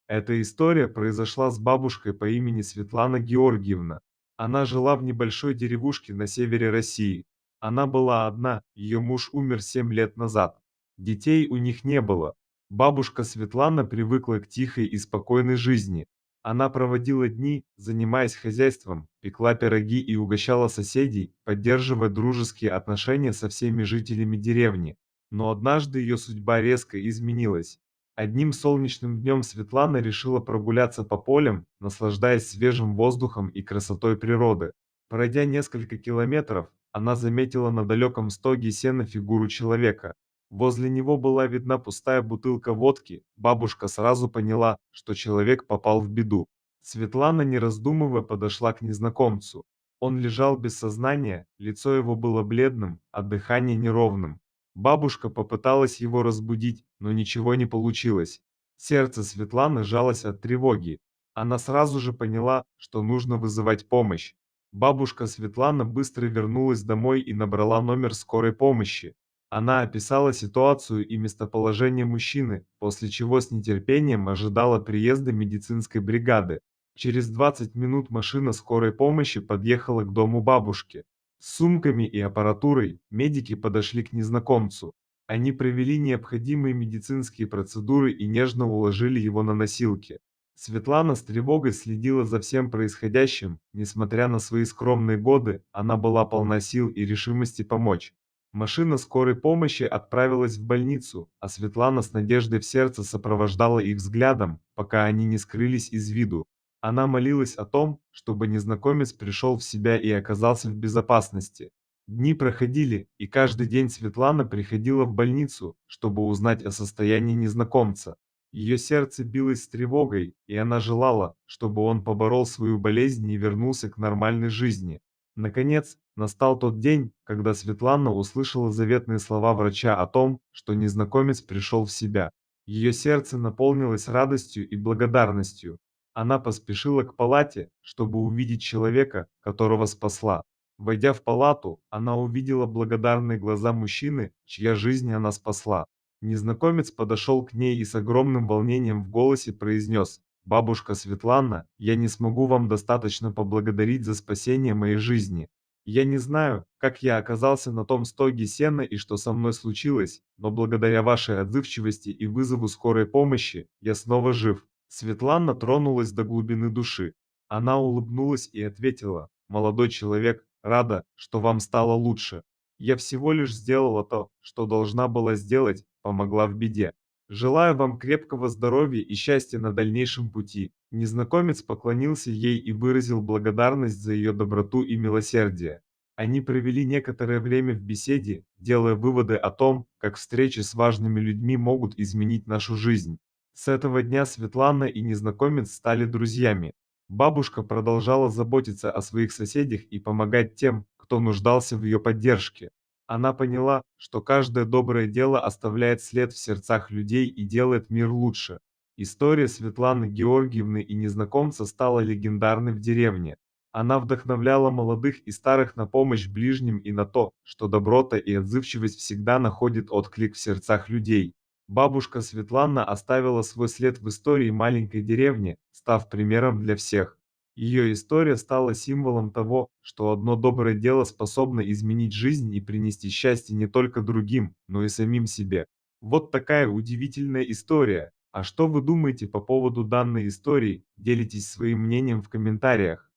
Эта история произошла с бабушкой по имени Светлана Георгиевна. Она жила в небольшой деревушке на севере России. Она была одна, ее муж умер 7 лет назад. Детей у них не было. Бабушка Светлана привыкла к тихой и спокойной жизни. Она проводила дни, занимаясь хозяйством, пекла пироги и угощала соседей, поддерживая дружеские отношения со всеми жителями деревни. Но однажды ее судьба резко изменилась. Одним солнечным днем Светлана решила прогуляться по полям, наслаждаясь свежим воздухом и красотой природы. Пройдя несколько километров, она заметила на далеком стоге сена фигуру человека. Возле него была видна пустая бутылка водки. Бабушка сразу поняла, что человек попал в беду. Светлана, не раздумывая, подошла к незнакомцу. Он лежал без сознания, лицо его было бледным, а дыхание неровным. Бабушка попыталась его разбудить, но ничего не получилось. Сердце Светланы сжалось от тревоги. Она сразу же поняла, что нужно вызывать помощь. Бабушка Светлана быстро вернулась домой и набрала номер скорой помощи. Она описала ситуацию и местоположение мужчины, после чего с нетерпением ожидала приезда медицинской бригады. Через 20 минут машина скорой помощи подъехала к дому бабушки. С сумками и аппаратурой медики подошли к незнакомцу. Они провели необходимые медицинские процедуры и нежно уложили его на носилки. Светлана с тревогой следила за всем происходящим. Несмотря на свои скромные годы, она была полна сил и решимости помочь. Машина скорой помощи отправилась в больницу, а Светлана с надеждой в сердце сопровождала их взглядом, пока они не скрылись из виду. Она молилась о том, чтобы незнакомец пришел в себя и оказался в безопасности. Дни проходили, и каждый день Светлана приходила в больницу, чтобы узнать о состоянии незнакомца. Ее сердце билось с тревогой, и она желала, чтобы он поборол свою болезнь и вернулся к нормальной жизни. Наконец, настал тот день, когда Светлана услышала заветные слова врача о том, что незнакомец пришел в себя. Ее сердце наполнилось радостью и благодарностью. Она поспешила к палате, чтобы увидеть человека, которого спасла. Войдя в палату, она увидела благодарные глаза мужчины, чья жизнь она спасла. Незнакомец подошел к ней и с огромным волнением в голосе произнес: «Бабушка Светлана, я не смогу вам достаточно поблагодарить за спасение моей жизни. Я не знаю, как я оказался на том стоге сена и что со мной случилось, но благодаря вашей отзывчивости и вызову скорой помощи я снова жив». Светлана тронулась до глубины души. Она улыбнулась и ответила: «Молодой человек, рада, что вам стало лучше. Я всего лишь сделала то, что должна была сделать, помогла в беде. Желаю вам крепкого здоровья и счастья на дальнейшем пути». Незнакомец поклонился ей и выразил благодарность за ее доброту и милосердие. Они провели некоторое время в беседе, делая выводы о том, как встречи с важными людьми могут изменить нашу жизнь. С этого дня Светлана и незнакомец стали друзьями. Бабушка продолжала заботиться о своих соседях и помогать тем, кто нуждался в ее поддержке. Она поняла, что каждое доброе дело оставляет след в сердцах людей и делает мир лучше. История Светланы Георгиевны и незнакомца стала легендарной в деревне. Она вдохновляла молодых и старых на помощь ближним и на то, что доброта и отзывчивость всегда находят отклик в сердцах людей. Бабушка Светлана оставила свой след в истории маленькой деревни, став примером для всех. Ее история стала символом того, что одно доброе дело способно изменить жизнь и принести счастье не только другим, но и самим себе. Вот такая удивительная история. А что вы думаете по поводу данной истории? Делитесь своим мнением в комментариях.